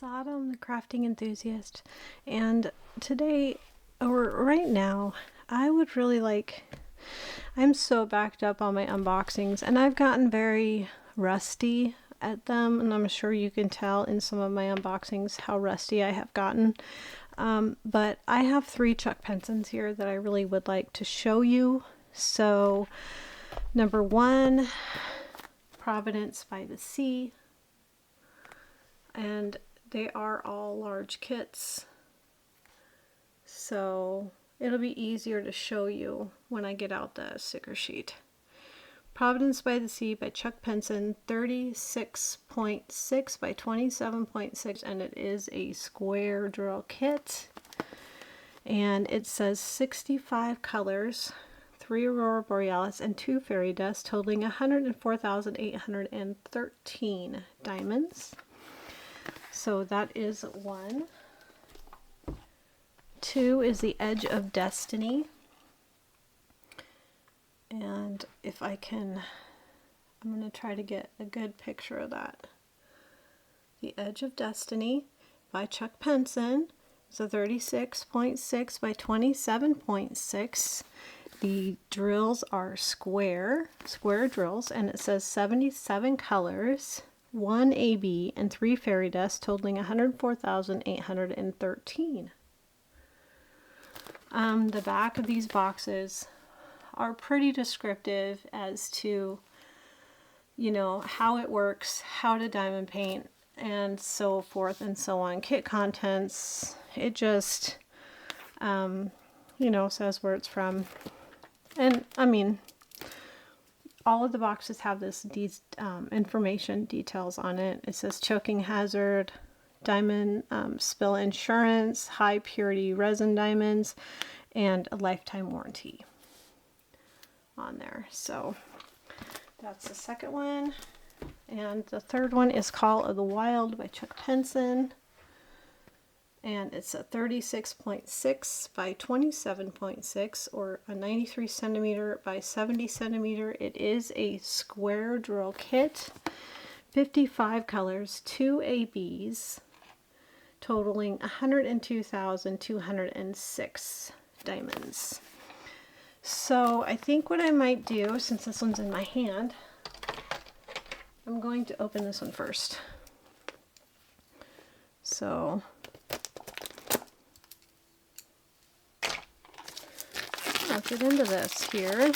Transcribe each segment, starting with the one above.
It's Autumn, the crafting enthusiast, and today, or right now, I would really like, I'm so backed up on my unboxings, and I've gotten very rusty at them, and I'm sure you can tell in some of my unboxings how rusty I have gotten. But I have 3 Chuck Pinsons here that I really would like to show you. So, number 1, Providence by the Sea. And they are all large kits, so it'll be easier to show you when I get out the sticker sheet. Providence by the Sea by Chuck Pinson, 36.6 by 27.6, and it is a square drill kit. And it says 65 colors, 3 Aurora Borealis, and 2 fairy dust, totaling 104,813 diamonds. So that is 1. 2 is the Edge of Destiny. And if I can, I'm going to try to get a good picture of that. The Edge of Destiny by Chuck Pinson. It's a 36.6 by 27.6. The drills are square drills, and it says 77 colors. 1 AB and 3 fairy dust, totaling 104,813. The back of these boxes are pretty descriptive as to, you know, how it works, how to diamond paint, and so forth and so on. Kit contents, it just, you know, says where it's from. And, I mean, all of the boxes have this information details on it. It says choking hazard, diamond spill insurance, high purity resin diamonds, and a lifetime warranty on there. So that's the second one. And the third one is Call of the Wild by Chuck Pinson. And it's a 36.6 by 27.6, or a 93 centimeter by 70 centimeter. It is a square drill kit, 55 colors, 2 ABs, totaling 102,206 diamonds. So I think what I might do, since this one's in my hand, I'm going to open this one first. So I'll get into this here.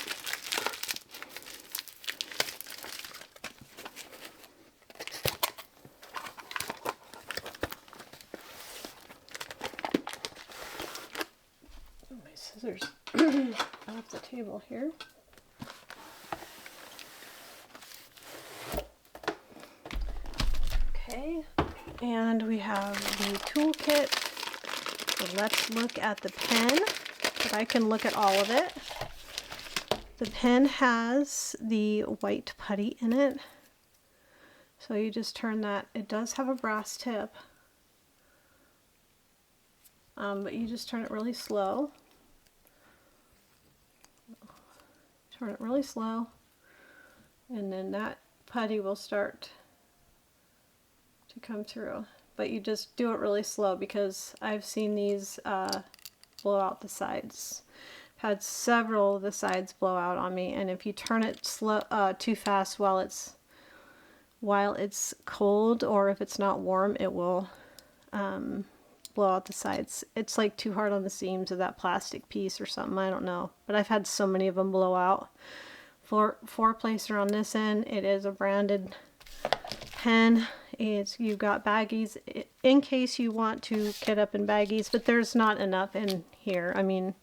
My scissors off the table here. Okay, and we have the toolkit. So let's look at the pen. But I can look at all of it. The pen has the white putty in it. So you just turn that. It does have a brass tip. But you just turn it really slow. Turn it really slow. And then that putty will start to come through. But you just do it really slow, because I've seen these blow out the sides. I've had several of the sides blow out on me, and if you turn it slow, too fast while it's cold, or if it's not warm, it will blow out the sides. It's like too hard on the seams of that plastic piece or something, I don't know. But I've had so many of them blow out. 4-placer on this end. It is a branded pen. You've got baggies in case you want to kit up in baggies, but there's not enough in here. I mean,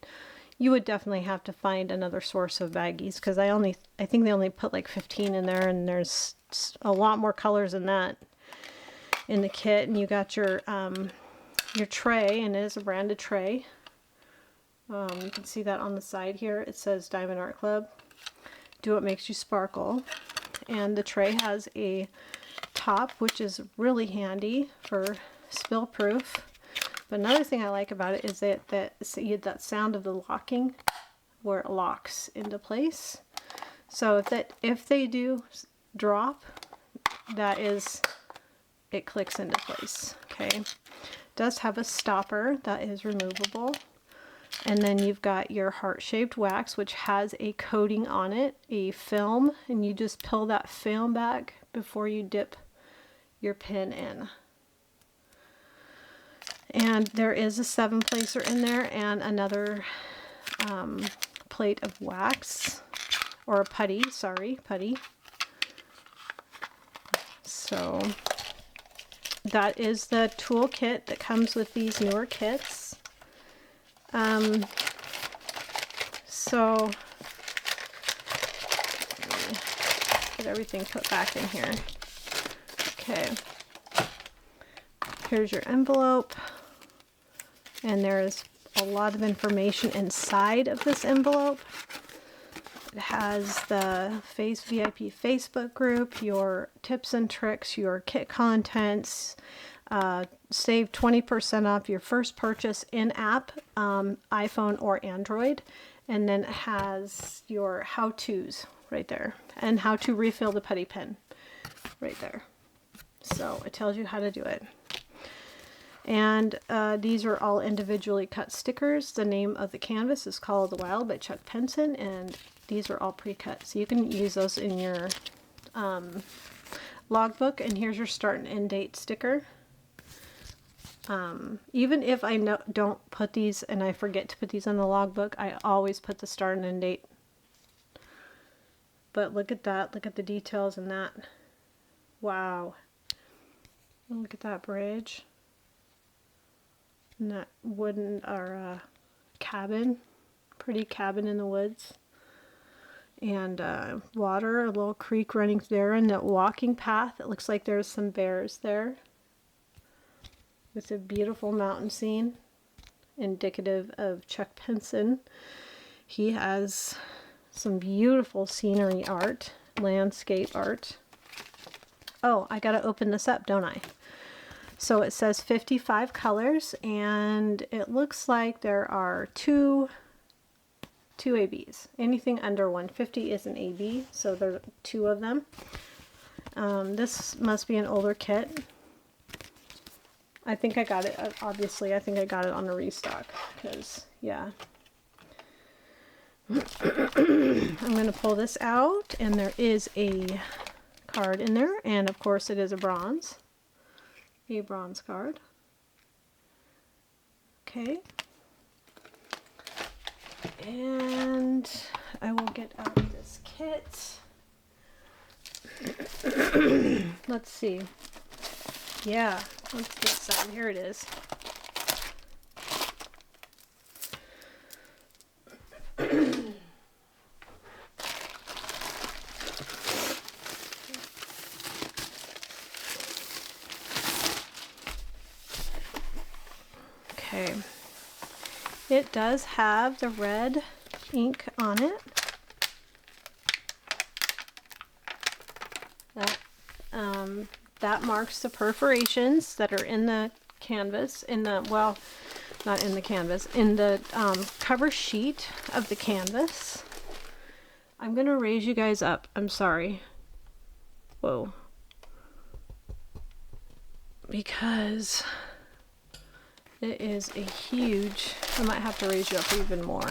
you would definitely have to find another source of baggies, because I think they only put like 15 in there, and there's a lot more colors than that in the kit. And you got your tray, and it is a branded tray. You can see that on the side here. It says Diamond Art Club. Do What Makes You Sparkle. And the tray has a top, which is really handy for spill proof. But another thing I like about it is that sound of the locking, where it locks into place. So if they do drop, it clicks into place. Okay, it does have a stopper that is removable. And then you've got your heart-shaped wax, which has a coating on it, a film, and you just peel that film back before you dip your pin in. And there is a 7-placer in there and another plate of wax, or a putty, sorry, putty. So that is the toolkit that comes with these newer kits. So get everything put back in here. Okay, here's your envelope, and there's a lot of information inside of this envelope. It has the VIP Facebook group, your tips and tricks, your kit contents, save 20% off your first purchase in-app, iPhone or Android, and then it has your how-tos right there, and how to refill the putty pin right there. So it tells you how to do it. And these are all individually cut stickers. The name of the canvas is called The Wild by Chuck Pinson, and these are all pre-cut. So you can use those in your logbook. And here's your start and end date sticker. Even if I don't put these and I forget to put these on the logbook, I always put the start and end date. But look at that. Look at the details in that. Wow. Look at that bridge. And that wooden or cabin. Pretty cabin in the woods. And water, a little creek running there, and that walking path. It looks like there's some bears there. With a beautiful mountain scene, indicative of Chuck Pinson. He has some beautiful scenery art, landscape art. Oh, I gotta open this up, don't I? So it says 55 colors, and it looks like there are two ABs. Anything under 150 is an AB, so there are 2 of them. This must be an older kit. I think I got it, obviously, I think I got it on a restock, because, yeah. I'm going to pull this out, and there is a card in there, and of course it is a bronze card. Okay. And I will get out this kit. Let's see. Yeah, let's get some. Here it is. Okay. It does have the red ink on it. That marks the perforations that are in the canvas, well, not in the canvas, in the cover sheet of the canvas. I'm going to raise you guys up. I'm sorry. Whoa. Because it is a huge, I might have to raise you up even more.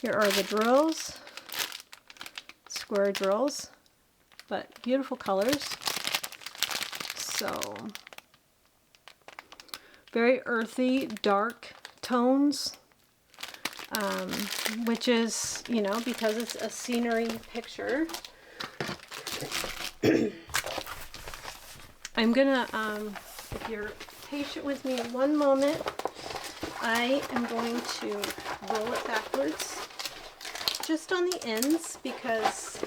Here are the drills, square drills, but beautiful colors. So, very earthy, dark tones, which is, you know, because it's a scenery picture. I'm gonna, if you're patient with me one moment, I am going to roll it backwards, just on the ends, because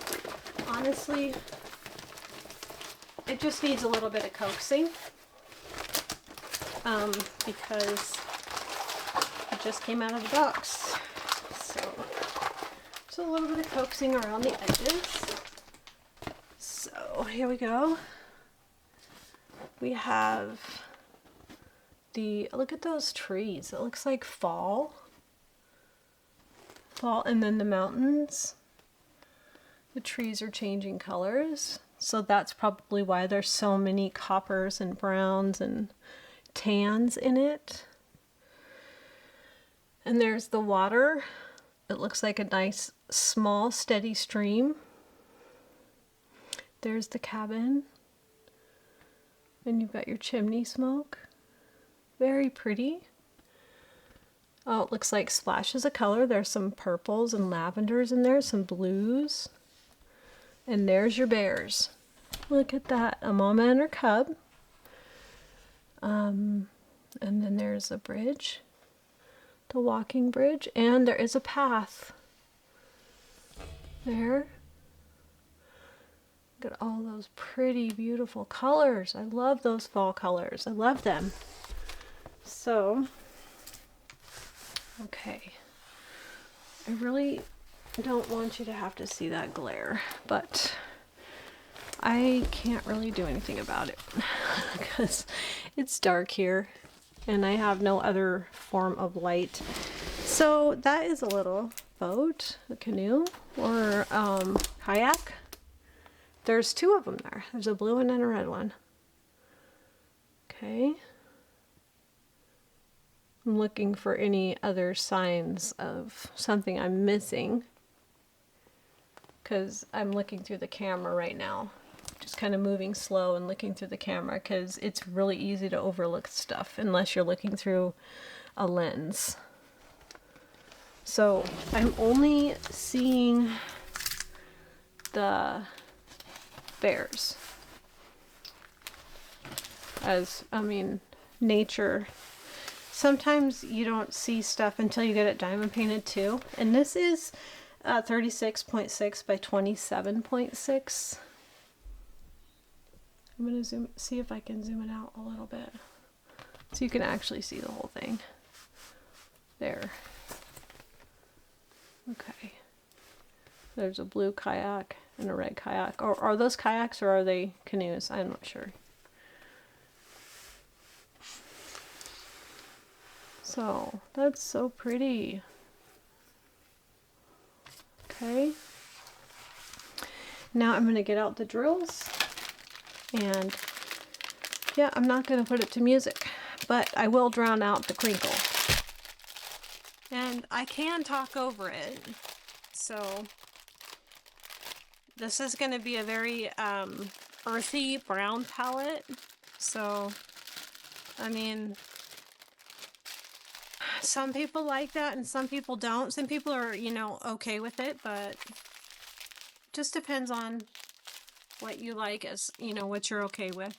honestly, it just needs a little bit of coaxing, because it just came out of the box. So, just a little bit of coaxing around the edges. So, here we go. We have look at those trees. It looks like fall. Fall, and then the mountains. The trees are changing colors. So that's probably why there's so many coppers and browns and tans in it. And there's the water. It looks like a nice, small, steady stream. There's the cabin. And you've got your chimney smoke. Very pretty. Oh, it looks like splashes of color. There's some purples and lavenders in there, some blues. And there's your bears. Look at that, a mama and her cub. And then there's a bridge, the walking bridge, and there is a path there. Look at all those pretty, beautiful colors. I love those fall colors. I love them. So, okay. I really don't want you to have to see that glare, but I can't really do anything about it because it's dark here and I have no other form of light. So that is a little boat, a canoe, or kayak. There's two of them there. There's a blue one and a red one. Okay. I'm looking for any other signs of something I'm missing because I'm looking through the camera right now. Just kind of moving slow and looking through the camera because it's really easy to overlook stuff unless you're looking through a lens. So I'm only seeing the bears. Nature. Sometimes you don't see stuff until you get it diamond painted too. And this is 36.6 by 27.6. I'm going to see if I can zoom it out a little bit so you can actually see the whole thing. There. Okay. There's a blue kayak and a red kayak. Or are those kayaks or are they canoes? I'm not sure. So, that's so pretty. Okay. Now I'm going to get out the drills. And yeah, I'm not going to put it to music, but I will drown out the crinkle. And I can talk over it. So this is going to be a very earthy brown palette. So, I mean, some people like that and some people don't. Some people are, okay with it, but just depends on what you like, as what you're okay with.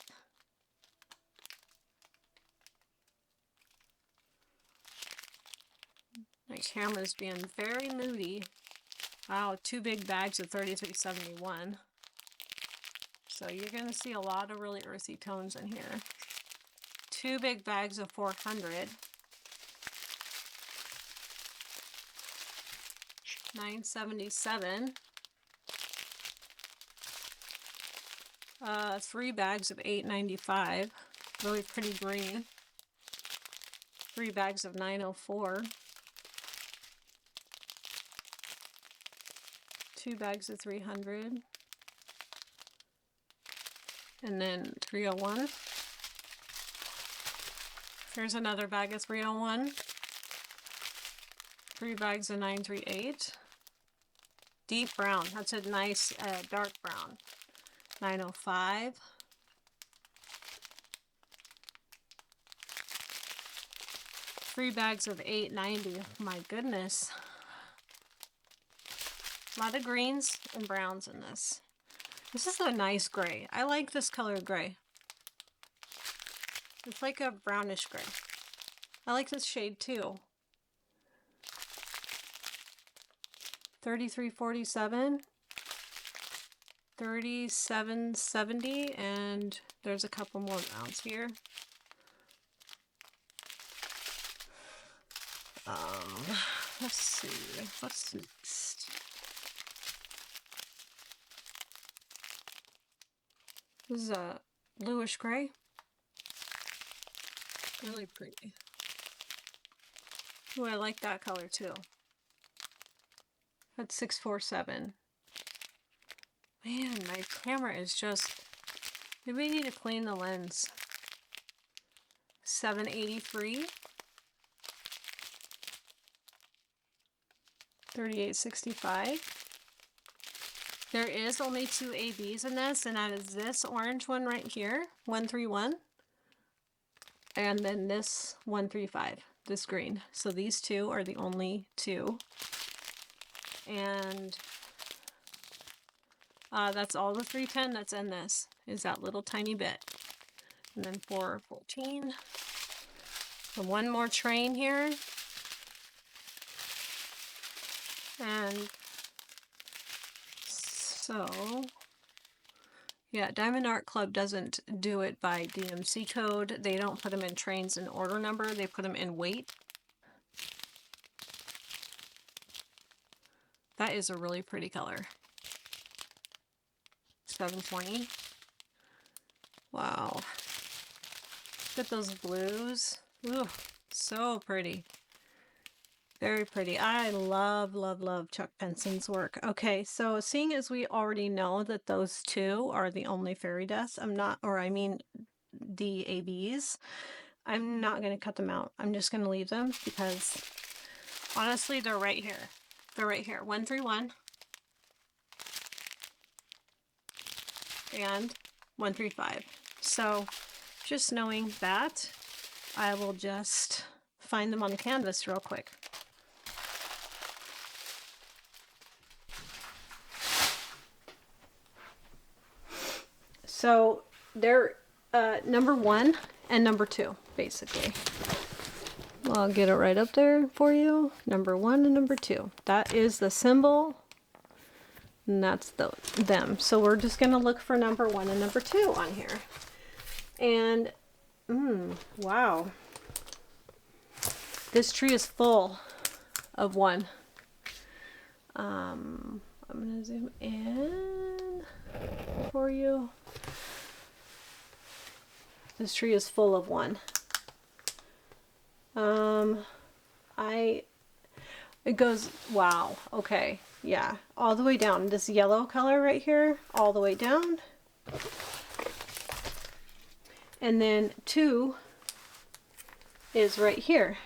My camera's being very moody. Wow, 2 big bags of 3371. So you're going to see a lot of really earthy tones in here. 2 big bags of 400. 977. 3 bags of 895. Really pretty green. 3 bags of 904. 2 bags of 300. And then 301. Here's another bag of 301. 3 bags of 938. Deep brown. That's a nice dark brown. 905. 3 bags of 890. My goodness. A lot of greens and browns in this. This is a nice gray. I like this color gray. It's like a brownish gray. I like this shade too. 3347. 3770, and there's a couple more rounds here. Let's see, what's next? This is a bluish gray. Really pretty. Oh, I like that color too. That's 647. Man, my camera is just... Maybe I need to clean the lens. 783. 3865. There is only 2 ABs in this, and that is this orange one right here, 131. And then this 135, this green. So these two are the only two. And that's all the 310 that's in this, is that little tiny bit. And then 414. And one more train here. And so, yeah, Diamond Art Club doesn't do it by DMC code. They don't put them in trains in order number. They put them in weight. That is a really pretty color. 720. Wow. Look at those blues. Ooh, so pretty. Very pretty. I love, love, love Chuck Pinson's work. Okay, so seeing as we already know that those two are the only fairy dust, the ABs, I'm not going to cut them out. I'm just going to leave them because honestly, they're right here. They're right here. 131 and 135. So just knowing that, I will just find them on the canvas real quick. So they're number 1 and number 2, basically. Well, I'll get it right up there for you. Number 1 and number 2. That is the symbol, and that's them. So we're just going to look for number 1 and number 2 on here. And, wow. This tree is full of 1. I'm going to zoom in for you. This tree is full of 1. It goes, wow, okay, yeah, all the way down. This yellow color right here, all the way down. And then 2 is right here.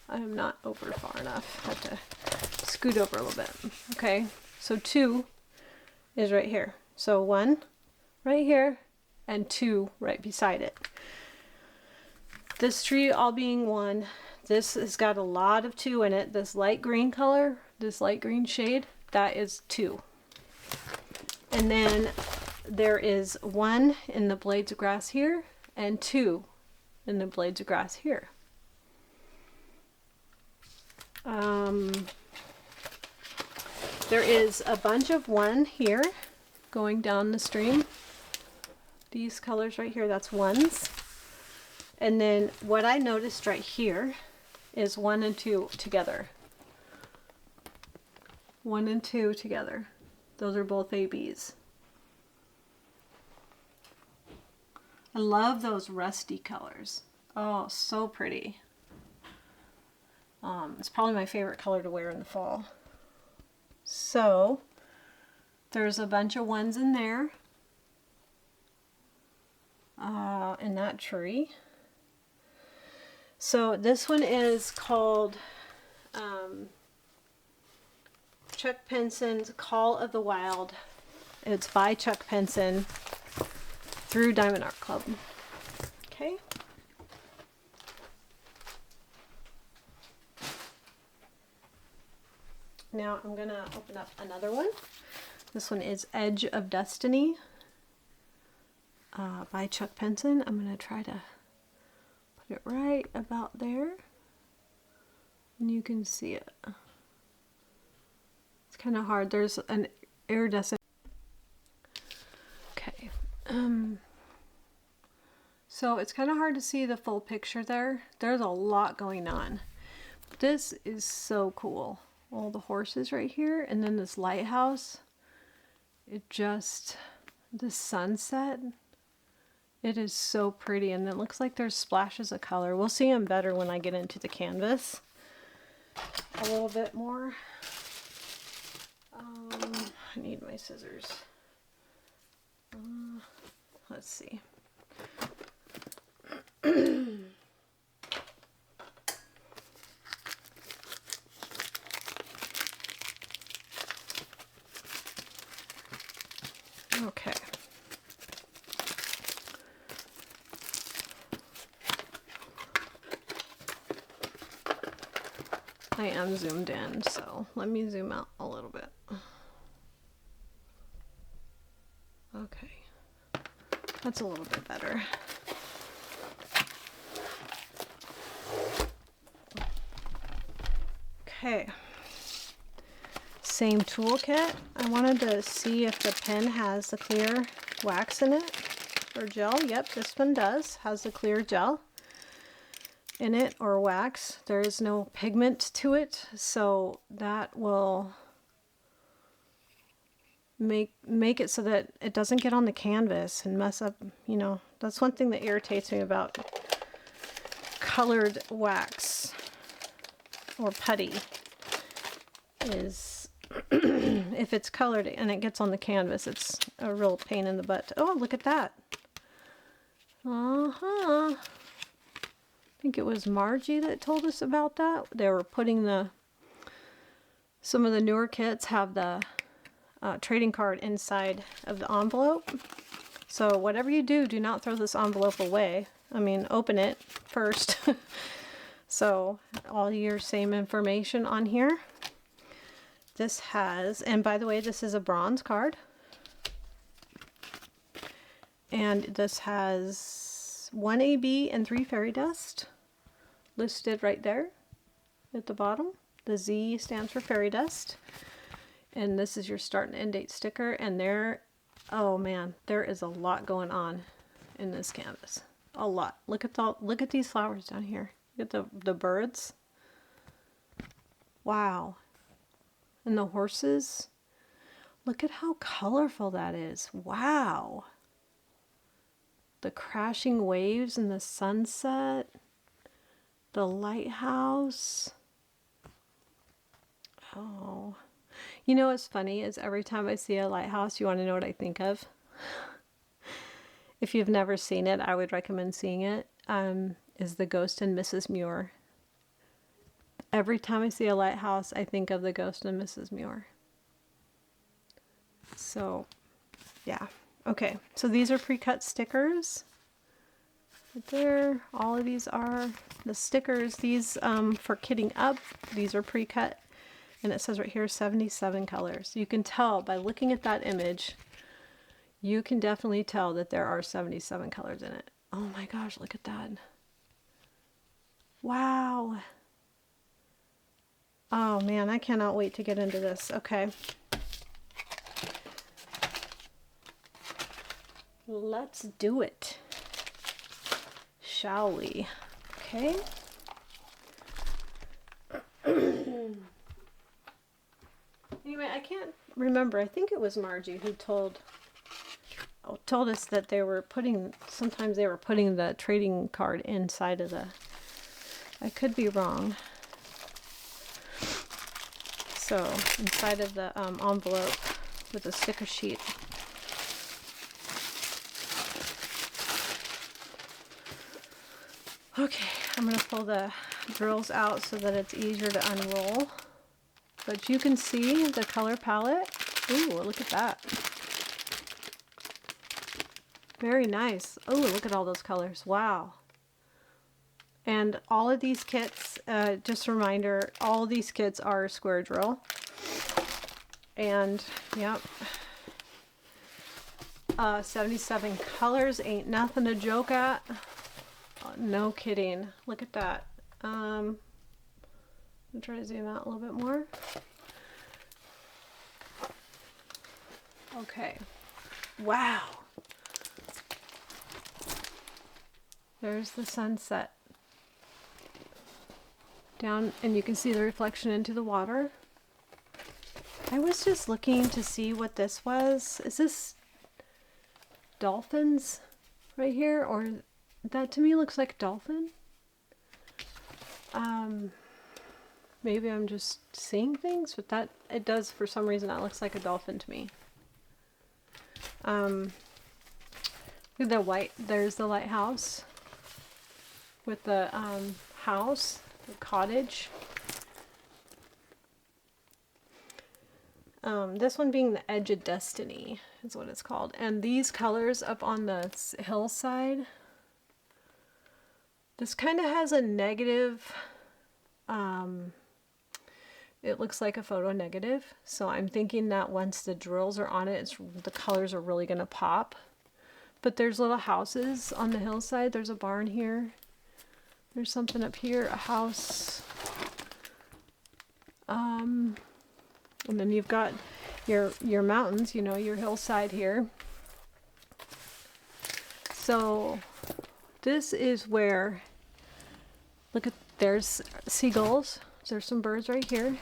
I'm not over far enough. I have to scoot over a little bit. Okay, so 2 is right here. So 1 right here and 2 right beside it. This tree all being 1. This has got a lot of 2 in it. This light green color, this light green shade, that is 2. And then there is 1 in the blades of grass here and 2 in the blades of grass here. There is a bunch of 1 here going down the stream. These colors right here, that's 1s. And then what I noticed right here is 1 and 2 together. 1 and 2 together. Those are both ABs. I love those rusty colors. Oh, so pretty. It's probably my favorite color to wear in the fall. So there's a bunch of 1s in there. In that tree. So this one is called Chuck Pinson's Call of the Wild. It's by Chuck Pinson through Diamond Art Club. Okay. Now I'm going to open up another one. This one is Edge of Destiny by Chuck Pinson. I'm going to try to put it right about there. And you can see it. It's kind of hard. There's an iridescent. Okay. So it's kind of hard to see the full picture there. There's a lot going on. This is so cool. All the horses right here, and then this lighthouse. The sunset. It is so pretty, and it looks like there's splashes of color. We'll see them better when I get into the canvas a little bit more. I need my scissors. Let's see. Okay. I am zoomed in, so let me zoom out a little bit. Okay. That's a little bit better. Okay. Same toolkit. I wanted to see if the pen has the clear wax in it or gel. Yep, this one does. Has the clear gel in it or wax. There is no pigment to it, so that will make it so that it doesn't get on the canvas and mess up, you know. That's one thing that irritates me about colored wax or putty is if it's colored and it gets on the canvas, it's a real pain in the butt. Oh, look at that. I think it was Margie that told us about that. They were putting some of the newer kits have the trading card inside of the envelope. So whatever you do, do not throw this envelope away. I mean, open it first. So all your same information on here. This has, and by the way, this is a bronze card. And this has 1 AB and 3 fairy dust listed right there at the bottom. The Z stands for fairy dust. And this is your start and end date sticker. And there, oh man, there is a lot going on in this canvas. A lot. Look at these flowers down here. Look at the birds. Wow. And the horses. Look at how colorful that is. Wow. The crashing waves and the sunset. The lighthouse. Oh. You know what's funny is every time I see a lighthouse, you want to know what I think of? If you've never seen it, I would recommend seeing it. Is The Ghost and Mrs. Muir. Every time I see a lighthouse, I think of The Ghost and Mrs. Muir. So, yeah. Okay, so these are pre-cut stickers. Right there, all of these are the stickers. These for kitting up, these are pre-cut. And it says right here 77 colors. You can tell by looking at that image, you can definitely tell that there are 77 colors in it. Oh my gosh, look at that. Wow. Oh man, I cannot wait to get into this. Okay. Let's do it. Shall we? Okay. Anyway, I can't remember. I think it was Margie who told us that they were sometimes they were putting the trading card inside of the, I could be wrong. So, inside of the envelope with a sticker sheet. Okay, I'm going to pull the drills out so that it's easier to unroll. But you can see the color palette. Ooh, look at that. Very nice. Oh, look at all those colors. Wow. And all of these kits, just a reminder, all of these kits are square drill. And, yep. 77 colors ain't nothing to joke at. No kidding. Look at that. I'm going to try to zoom out a little bit more. Okay. Wow. There's the sunset. Down, and you can see the reflection into the water. I was just looking to see what this was. Is this dolphins right here? Or that to me looks like a dolphin. Maybe I'm just seeing things, but it does, for some reason, that looks like a dolphin to me. Look at the white, there's the lighthouse with the house, the cottage. This one being the Edge of Destiny is what it's called. And these colors up on the hillside, this kind of has a negative, it looks like a photo negative. So I'm thinking that once the drills are on it, the colors are really going to pop. But there's little houses on the hillside. There's a barn here. There's something up here, a house. And then you've got your mountains, you know, your hillside here. So this is where, look at, there's seagulls. There's some birds right here.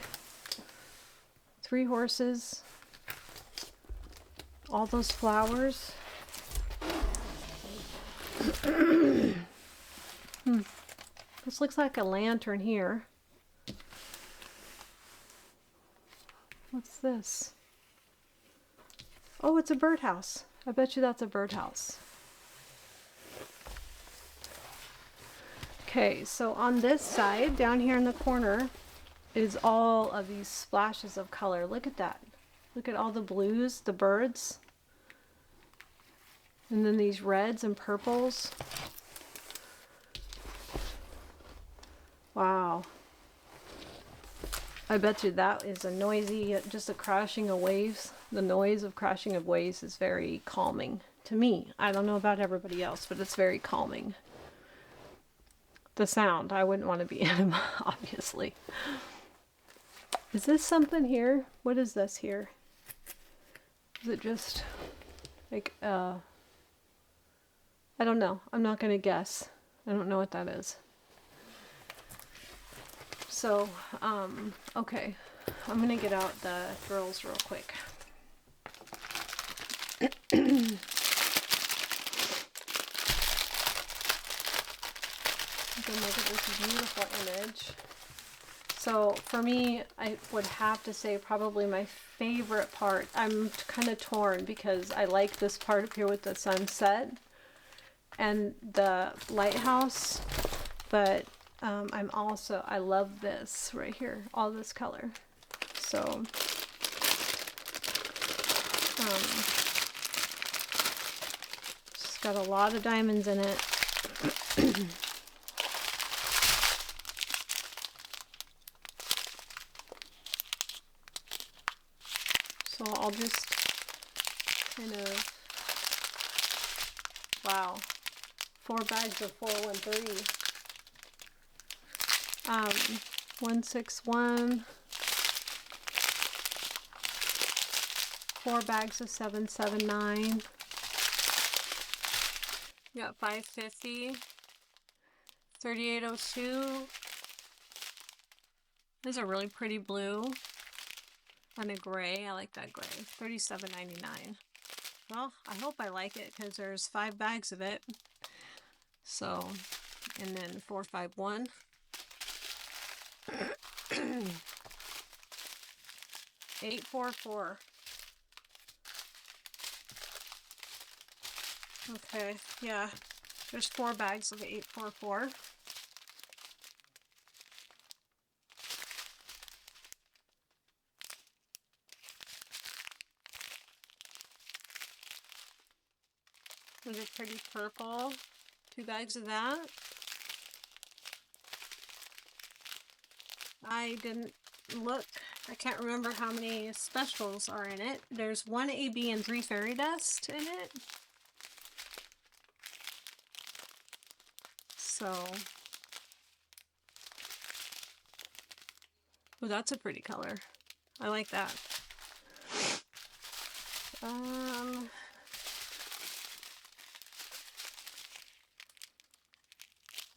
3 horses. All those flowers. This looks like a lantern here. What's this? Oh, it's a birdhouse. I bet you that's a birdhouse. Okay, so on this side, down here in the corner, is all of these splashes of color. Look at that. Look at all the blues, the birds. And then these reds and purples. Wow. I bet you that is a noisy, just a crashing of waves. The noise of crashing of waves is very calming to me. I don't know about everybody else, but it's very calming. The sound, I wouldn't want to be in them, obviously. Is this something here? What is this here? Is it just like, I don't know. I'm not going to guess. I don't know what that is. So, okay. I'm going to get out the drills real quick. You can look at this beautiful image. So for me, I would have to say probably my favorite part. I'm kind of torn because I like this part up here with the sunset and the lighthouse, but I love this right here, all this color. So it's got a lot of diamonds in it. So I'll just kind of, wow, 4 bags of 413. 161, 4 bags of 779. Got 550, 3802. This is a really pretty blue and a gray. I like that gray. 37.99. Well, I hope I like it because there's 5 bags of it. So, and then 451. 844. Okay, yeah. There's 4 bags of 844. There's a pretty purple. 2 bags of that. I didn't look. I can't remember how many specials are in it. There's 1 AB and 3 fairy dust in it. So, well, that's a pretty color. I like that.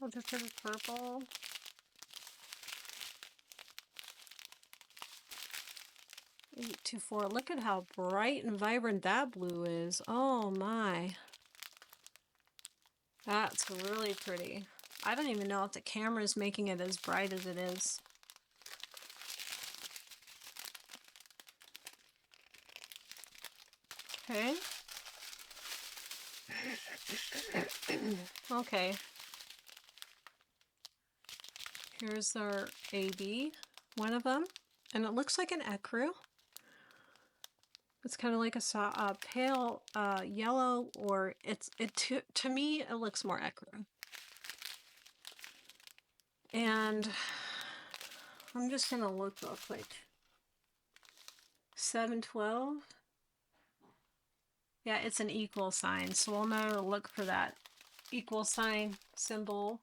I'll just put a purple. Eight, 2, 4. Look at how bright and vibrant that blue is. Oh my. That's really pretty. I don't even know if the camera is making it as bright as it is. Okay. Okay. Here's our AB, one of them, and it looks like an ecru. It's kind of like a pale yellow, or to me it looks more ecru. And I'm just gonna look real quick. 712. Yeah, it's an equal sign, so we'll know to look for that equal sign symbol.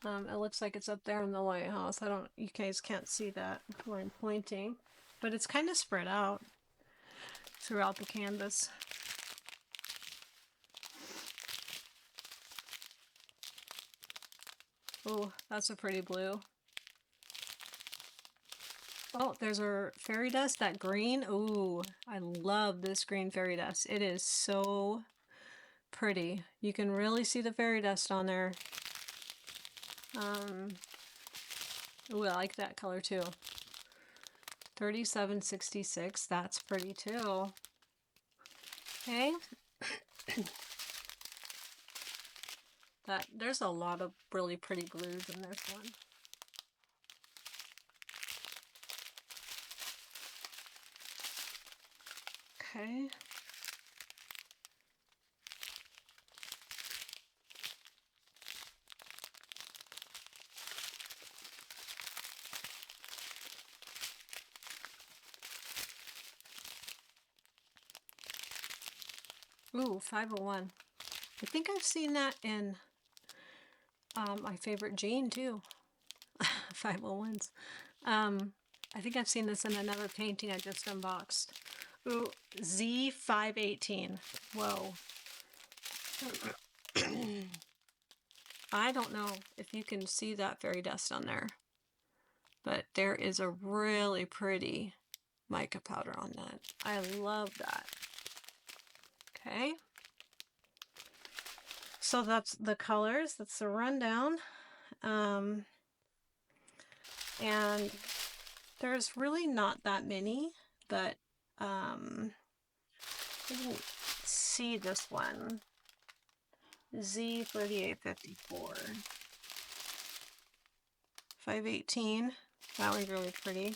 It looks like it's up there in the lighthouse. You guys can't see that where I'm pointing, but it's kind of spread out throughout the canvas. Oh, that's a pretty blue. Oh, there's our fairy dust, that green. Ooh, I love this green fairy dust. It is so pretty. You can really see the fairy dust on there. Ooh, I like that color too. 3766, that's pretty too. Okay. There's a lot of really pretty blues in this one. Okay. Ooh, 501. I think I've seen that in my favorite Jane too. 501s. I think I've seen this in another painting I just unboxed. Ooh, Z518. Whoa. I don't know if you can see that fairy dust on there, but there is a really pretty mica powder on that. I love that. Okay. So that's the colors, that's the rundown. And there's really not that many, but I didn't see this one. Z3854. 518. That one's really pretty.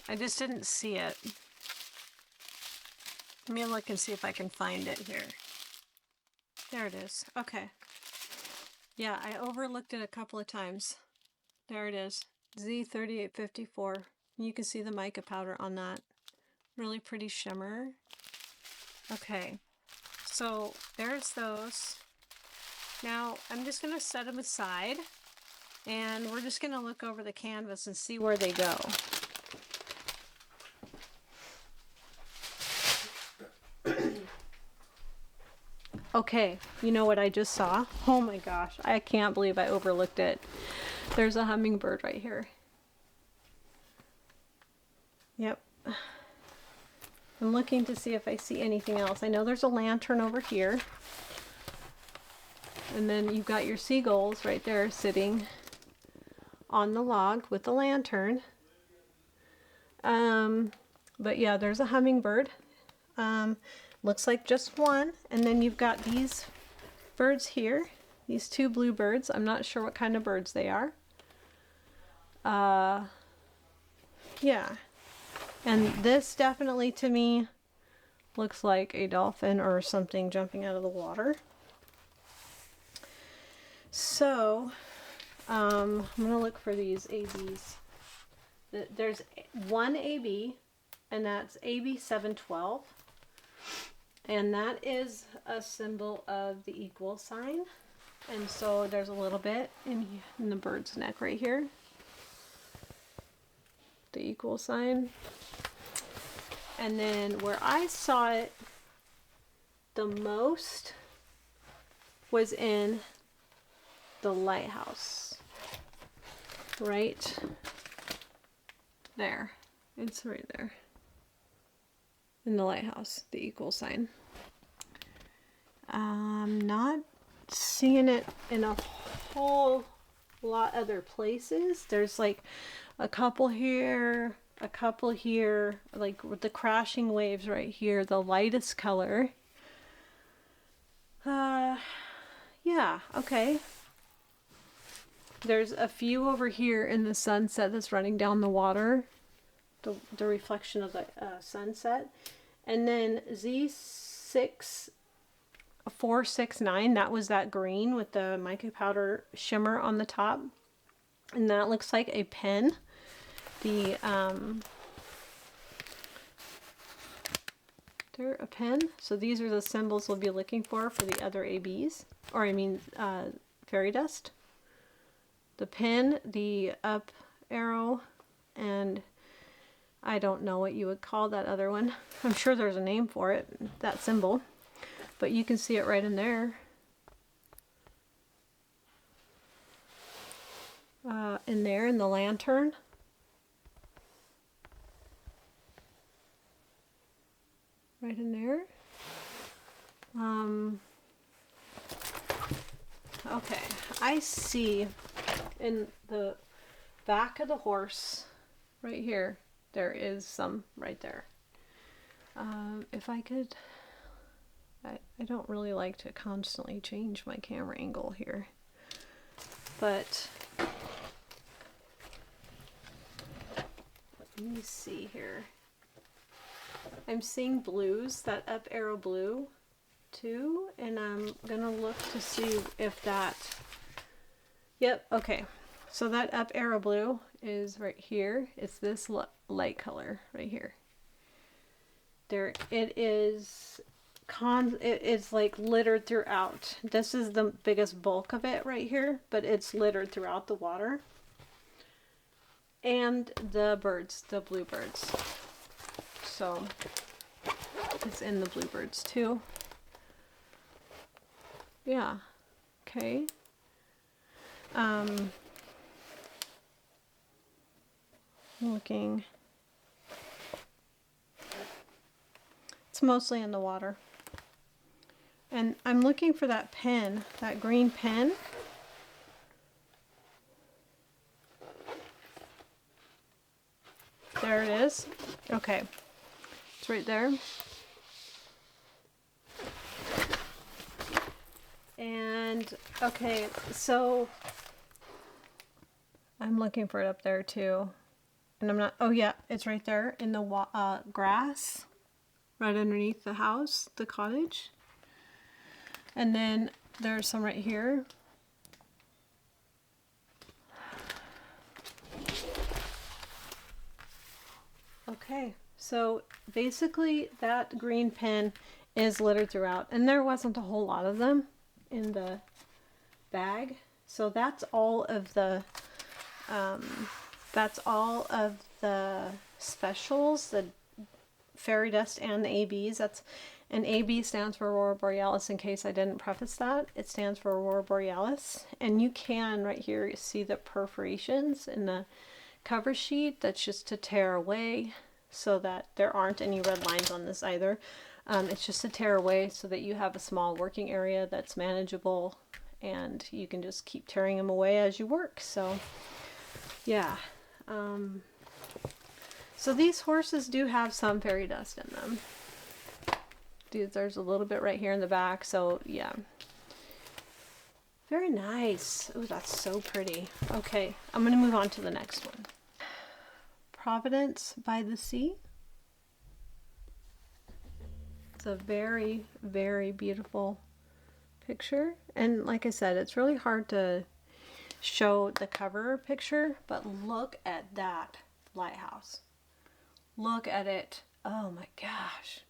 I just didn't see it. Let me look and see if I can find it here. There it is. Okay. Yeah, I overlooked it a couple of times. There it is. Z3854. You can see the mica powder on that. Really pretty shimmer. Okay. So there's those. Now I'm just going to set them aside and we're just going to look over the canvas and see where they go. Okay, you know what I just saw? Oh my gosh, I can't believe I overlooked it. There's a hummingbird right here. Yep. I'm looking to see if I see anything else. I know there's a lantern over here. And then you've got your seagulls right there sitting on the log with the lantern. But yeah, there's a hummingbird. Looks like just one. And then you've got these birds here. These two blue birds. I'm not sure what kind of birds they are. Yeah. And this definitely to me looks like a dolphin or something jumping out of the water. So, I'm going to look for these ABs. There's one AB, and that's AB 712. And that is a symbol of the equal sign. And so there's a little bit in the bird's neck right here. The equal sign. And then where I saw it the most was in the lighthouse. Right there. It's right there. In the lighthouse, the equal sign. I'm not seeing it in a whole lot other places. There's like a couple here, a couple here, like with the crashing waves right here, the lightest color. Yeah, okay. There's a few over here in the sunset that's running down the water, the reflection of the sunset. And then Z6469, that was that green with the mica powder shimmer on the top. And that looks like a pen. They're a pen. So these are the symbols we'll be looking for the other ABs, or I mean fairy dust. The pen, the up arrow, and I don't know what you would call that other one. I'm sure there's a name for it, that symbol, but you can see it right in there. In the lantern. Right in there. Okay, I see in the back of the horse right here, there is some right there. If I could, I don't really like to constantly change my camera angle here, but let me see here. I'm seeing blues, that up arrow blue too, and I'm gonna look to see if that, yep, okay. So that up arrow blue is right here. It's this light color right here. There, it is, it's like littered throughout. This is the biggest bulk of it right here, but it's littered throughout the water. And the birds, the bluebirds. So it's in the bluebirds too. Yeah, okay. Looking. It's mostly in the water. And I'm looking for that pen, that green pen. There it is. Okay. It's right there. And, okay, so I'm looking for it up there too. And I'm not, oh yeah, it's right there in the grass, right underneath the house, the cottage. And then there's some right here. Okay, so basically that green pen is littered throughout, and there wasn't a whole lot of them in the bag. So that's all of the specials, the fairy dust and the ABs. That's, and AB stands for Aurora Borealis, in case I didn't preface that. It stands for Aurora Borealis. And you can right here see the perforations in the cover sheet. That's just to tear away so that there aren't any red lines on this either. It's just to tear away so that you have a small working area that's manageable, and you can just keep tearing them away as you work. So yeah, so these horses do have some fairy dust in them. Dude, there's a little bit right here in the back, so yeah. Very nice. Oh, that's so pretty. Okay, I'm gonna move on to the next one. Providence by the Sea. It's a very, very beautiful picture. And like I said, it's really hard to show the cover picture, but look at that lighthouse. Look at it. Oh my gosh.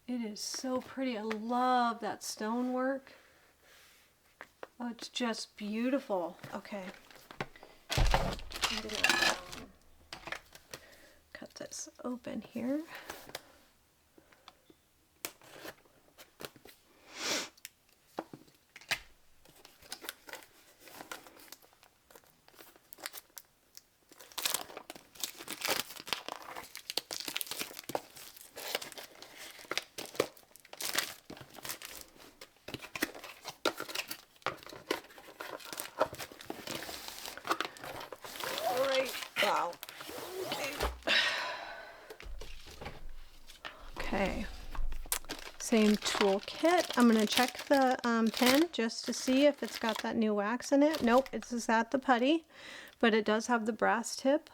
It is so pretty. I love that stonework. Oh, it's just beautiful. Okay. I'm gonna cut this open here. Wow. Okay. Same toolkit. I'm going to check the pen just to see if it's got that new wax in it. Nope, it's just at the putty, but it does have the brass tip.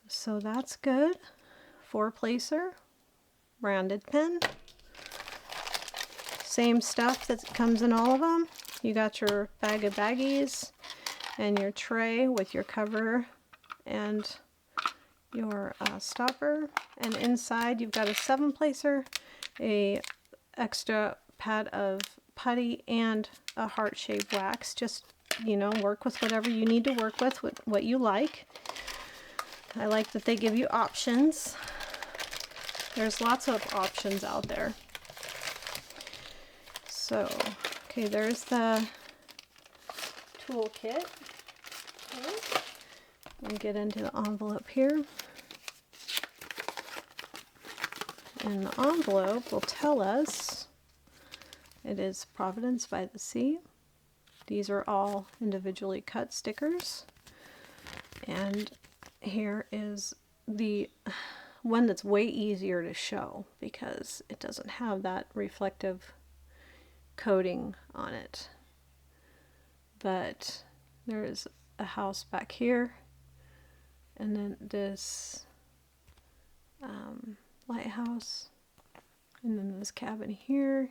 So that's good. 4-placer, branded pen. Same stuff that comes in all of them. You got your bag of baggies and your tray with your cover and your stopper, and inside you've got a 7-placer, a extra pad of putty, and a heart-shaped wax. Just, you know, work with whatever you need to work with what you like. I like that they give you options. There's lots of options out there. So, okay, there's the toolkit. Okay. Let me get into the envelope here. And the envelope will tell us it is Providence by the Sea. These are all individually cut stickers. And here is the one that's way easier to show because it doesn't have that reflective coating on it. But there is a house back here, and then this lighthouse, and then this cabin here.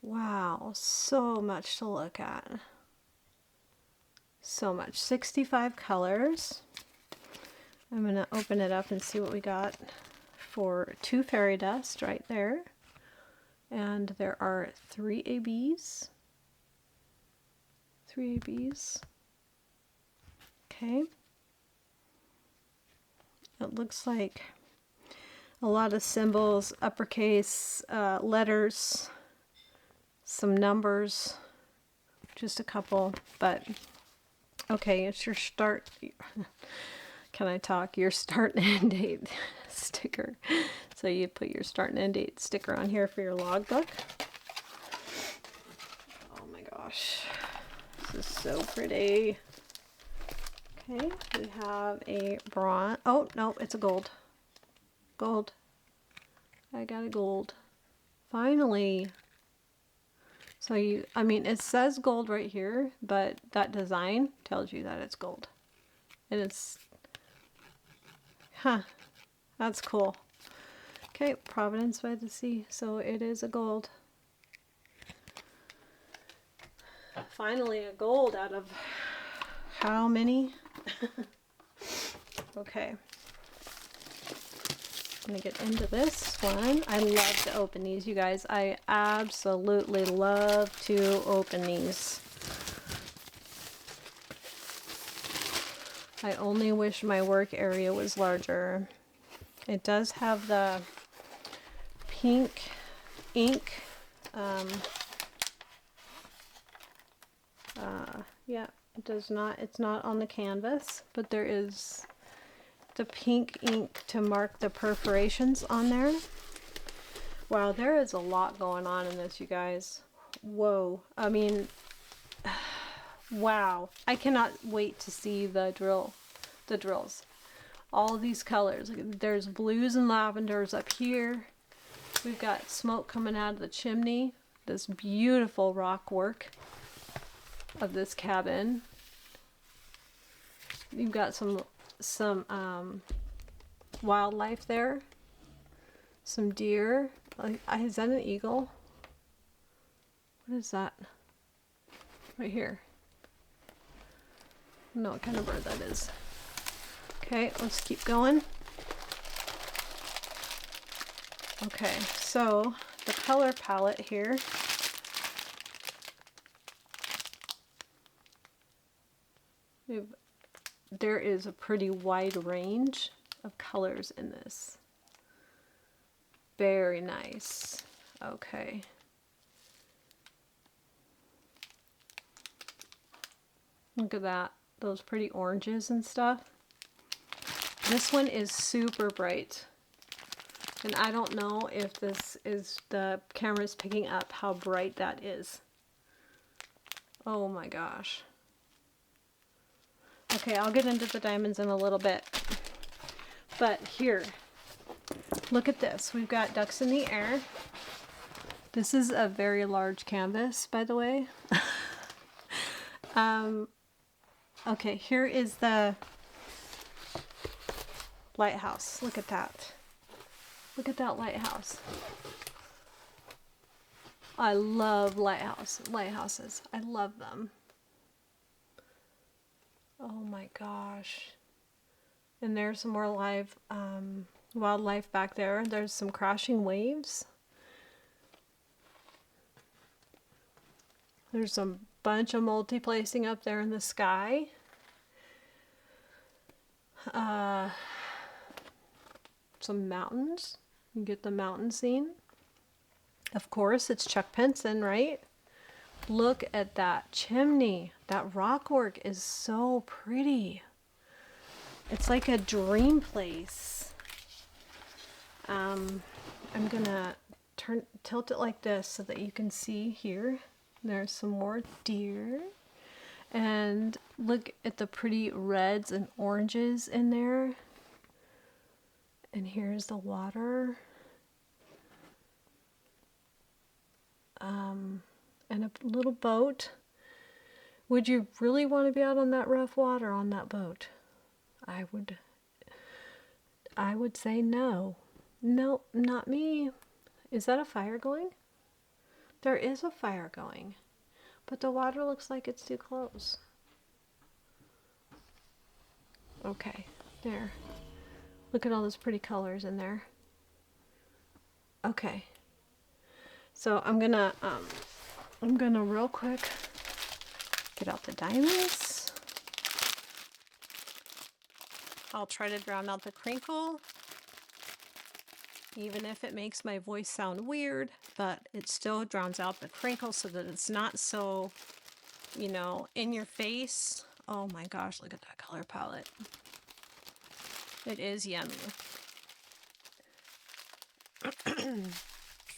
Wow, so much to look at. So much. 65 colors. I'm going to open it up and see what we got for 2 fairy dust right there. And there are 3 ABs. 3 ABs. Okay. It looks like a lot of symbols, uppercase, letters, some numbers, just a couple, but okay, it's your start. Can I talk? Your start and end date sticker. So you put your start and end date sticker on here for your logbook. Oh my gosh, this is so pretty. Okay, we have a bronze. Oh no, it's a gold. Gold. I got a gold. Finally. So I mean, it says gold right here, but that design tells you that it's gold. And it's, that's cool. Okay, Providence by the Sea. So it is a gold. Finally a gold out of how many? Okay. I'm gonna get into this one. I love to open these, you guys. I absolutely love to open these. I only wish my work area was larger. It does have the pink ink. Yeah, it does not. It's not on the canvas, but there is the pink ink to mark the perforations on there. Wow, there is a lot going on in this, you guys. Whoa. I mean, wow. I cannot wait to see the drills. All of these colors. There's blues and lavenders up here. We've got smoke coming out of the chimney. This beautiful rock work of this cabin. You've got some wildlife there. Some deer. Is that an eagle? What is that? Right here. I don't know what kind of bird that is. Okay, let's keep going. Okay, so the color palette here. There is a pretty wide range of colors in this. Very nice. Okay. Look at that. Those pretty oranges and stuff. This one is super bright. And I don't know if this is the camera's picking up how bright that is. Oh my gosh. Okay, I'll get into the diamonds in a little bit. But here, Look at this. We've got ducks in the air. This is a very large canvas, by the way. Okay, here is the lighthouse. Look at that. Look at that lighthouse. I love lighthouses. I love them. Oh my gosh. And there's some more live wildlife back there. There's some crashing waves. There's a bunch of multiplacing up there in the sky. Some mountains. You get the mountain scene. Of course, it's Chuck Pinson, right? Look at that chimney. That rock work is so pretty. It's like a dream place. I'm gonna tilt it like this so that you can see here. There's some more deer. And look at the pretty reds and oranges in there. And here's the water. And a little boat. Would you really want to be out on that rough water on that boat? I would say no. No, not me. Is that a fire going? There is a fire going, but the water looks like it's too close. Okay, there. Look at all those pretty colors in there. Okay. So I'm gonna real quick get out the diamonds. I'll try to drown out the crinkle, even if it makes my voice sound weird, but it still drowns out the crinkle so that it's not so, you know, in your face. Oh my gosh, look at that color palette. It is yummy.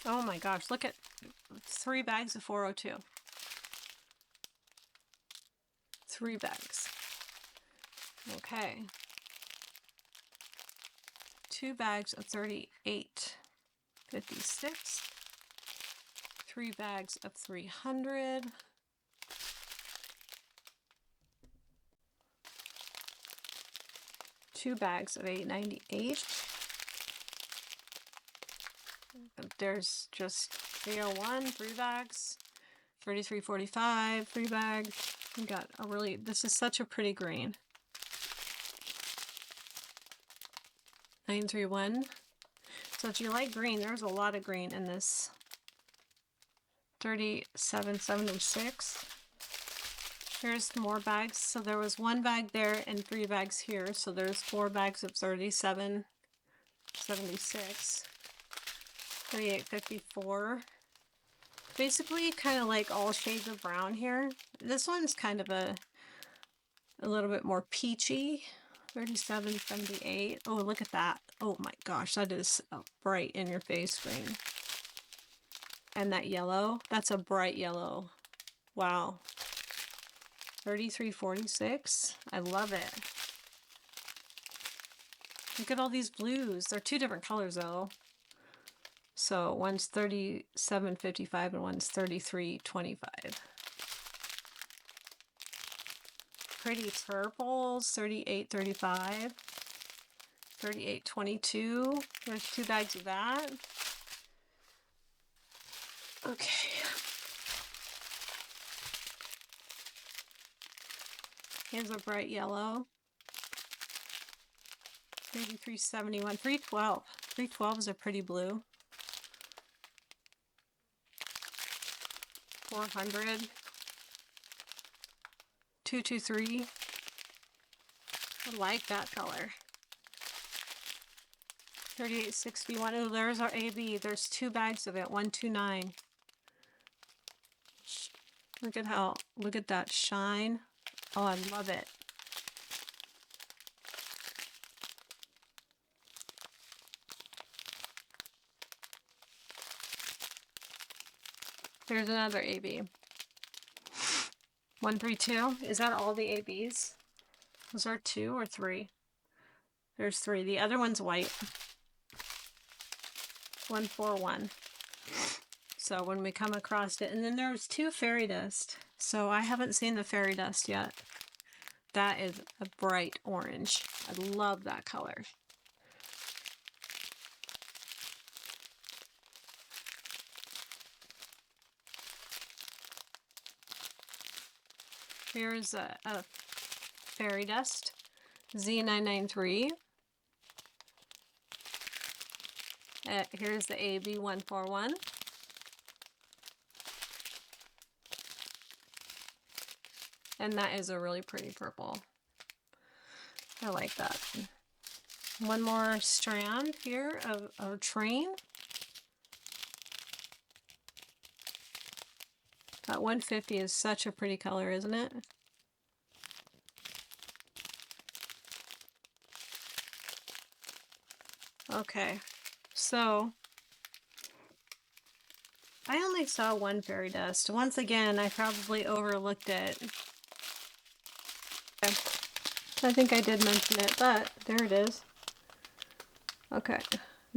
Oh my gosh, look at 3 bags of 402. 3 bags. Okay. 2 bags of 38.56. 3 bags of 300. 2 bags of 8.98. There's just 301, 3 bags. 33.45, 3 bags. We got a really, this is such a pretty green. 931. So if you like green, there's a lot of green in this. 37.76. Here's more bags. So there was 1 bag there and 3 bags here. So there's 4 bags of 37.76. 38.54. Basically kind of like all shades of brown here. This one's kind of a little bit more peachy. 37.78. Oh, look at that. Oh my gosh, that is a bright in your face green. And that yellow, that's a bright yellow. Wow. 33.46. I love it. Look at all these blues. They're 2 different colors though. So one's 37.55 and one's 33.25. Pretty purples, 38.35. 38.22. There's 2 bags of that. Okay. Here's a bright yellow. 33.71. 312. 312 is a pretty blue. 400. 223. I like that color. 38.61. Oh, there's our AB. There's 2 bags of it. 129. Look at that shine. Oh, I love it. There's another AB. 132. Is that all the ABs? Was there 2 or 3? There's 3. The other one's white. 141. So when we come across it, and then there's 2 fairy dust. So I haven't seen the fairy dust yet. That is a bright orange. I love that color. Here's a fairy dust, Z993. Here's the AB141. And that is a really pretty purple. I like that. One more strand here of a train. That 150 is such a pretty color, isn't it? Okay, so I only saw 1 fairy dust. Once again, I probably overlooked it. Okay. I think I did mention it, but there it is. Okay,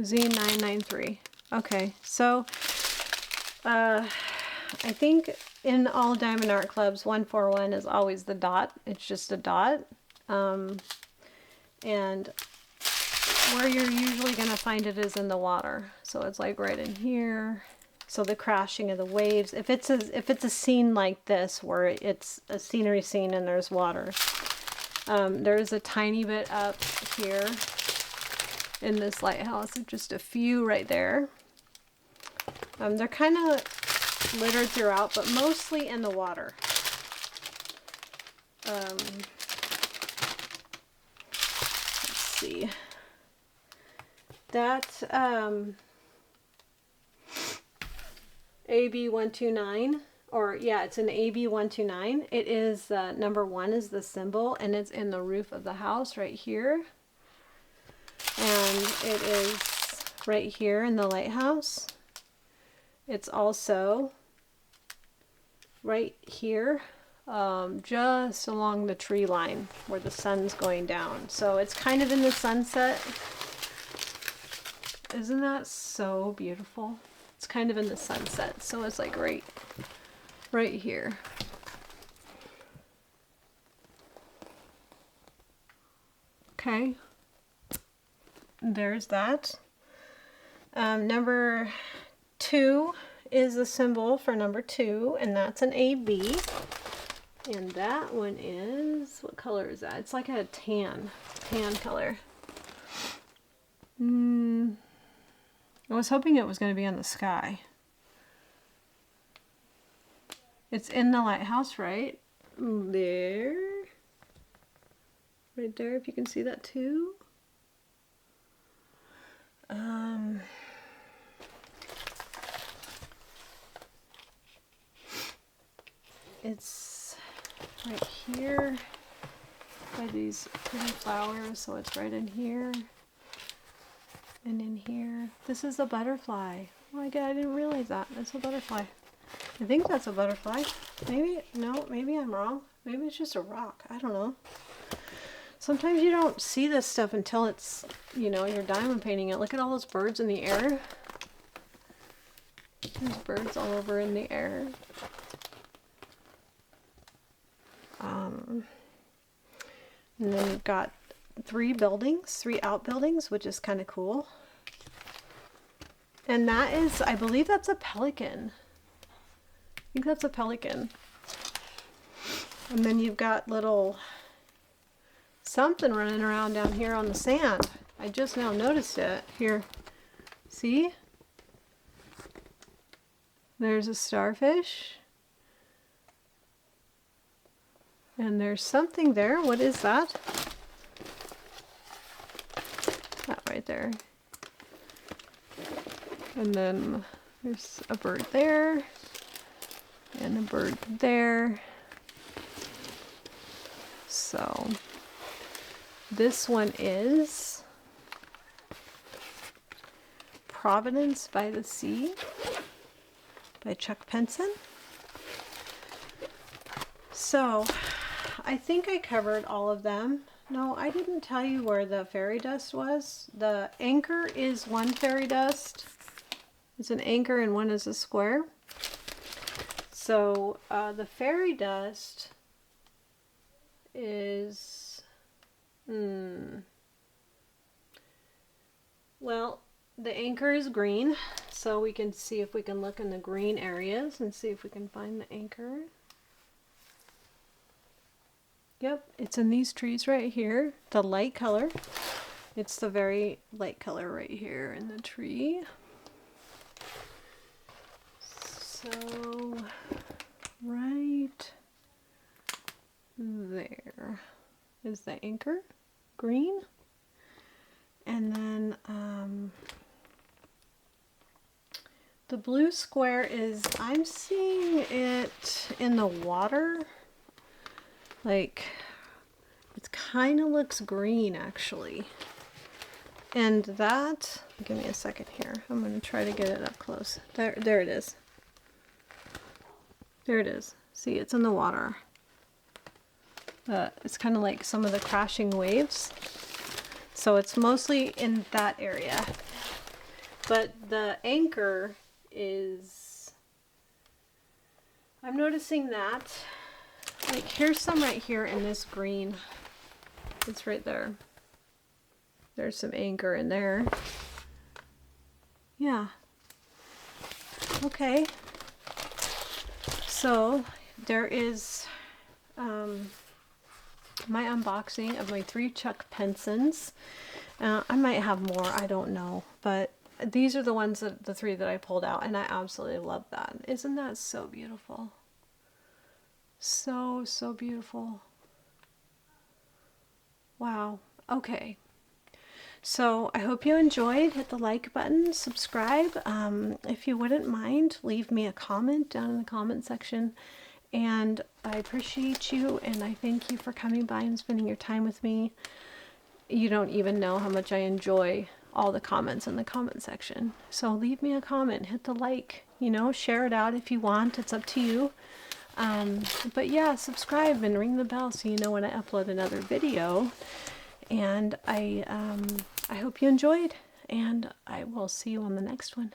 Z993. Okay, so I think in all diamond art clubs, 141 is always the dot. It's just a dot. And where you're usually going to find it is in the water. So it's like right in here. So the crashing of the waves. If it's a scene like this where it's a scenery scene and there's water, there's a tiny bit up here in this lighthouse. Just a few right there. They're kind of littered throughout, but mostly in the water. Let's see. That AB129, or yeah, it's an AB129. It is number 1 is the symbol, and it's in the roof of the house right here. And it is right here in the lighthouse. It's also right here, just along the tree line where the sun's going down. So it's kind of in the sunset. Isn't that so beautiful? It's kind of in the sunset, so it's like right here. Okay, there's that. Number 2 is the symbol for number 2, and that's an AB. And that one is, what color is that? It's like a tan color. I was hoping it was going to be on the sky. It's in the lighthouse, right? There. Right there, if you can see that too. It's right here by these pretty flowers, so it's right in here and in here. This is a butterfly. Oh my god, I didn't realize that. That's a butterfly. I think that's a butterfly. Maybe, no, maybe I'm wrong. Maybe it's just a rock. I don't know. Sometimes you don't see this stuff until it's, you know, you're diamond painting it. Look at all those birds in the air. There's birds all over in the air. And then you've got 3 outbuildings, which is kind of cool. And that is, I believe that's a pelican. I think that's a pelican. And then you've got little something running around down here on the sand. I just now noticed it. Here, see? There's a starfish. And there's something there. What is that? That right there. And then there's a bird there. And a bird there. So this one is Providence by the Sea by Chuck Pinson. So I think I covered all of them. No, I didn't tell you where the fairy dust was. The anchor is 1 fairy dust. is an anchor and one is a square. So the fairy dust is, well, the anchor is green, so we can see if we can look in the green areas and see if we can find the anchor. Yep, it's in these trees right here, the light color. It's the very light color right here in the tree. So, right there is the anchor, green. And then the blue square is, I'm seeing it in the water. Like, it kind of looks green actually. And that, give me a second here. I'm going to try to get it up close. There it is. There it is. See, it's in the water. It's kind of like some of the crashing waves. So it's mostly in that area. But the anchor is, I'm noticing that, like, here's some right here in this green. It's right there. There's some anchor in there. Yeah. Okay. So there is my unboxing of my 3 Chuck Pinsons. I might have more, I don't know, but these are the ones that, the 3 that I pulled out, and I absolutely love that. Isn't that so beautiful? So, so beautiful. Wow. Okay. So I hope you enjoyed. Hit the like button, subscribe. If you wouldn't mind, leave me a comment down in the comment section. And I appreciate you, and I thank you for coming by and spending your time with me. You don't even know how much I enjoy all the comments in the comment section. So leave me a comment, hit the like, you know, share it out if you want. It's up to you. But yeah, subscribe and ring the bell so you know when I upload another video. And I hope you enjoyed, and I will see you on the next one.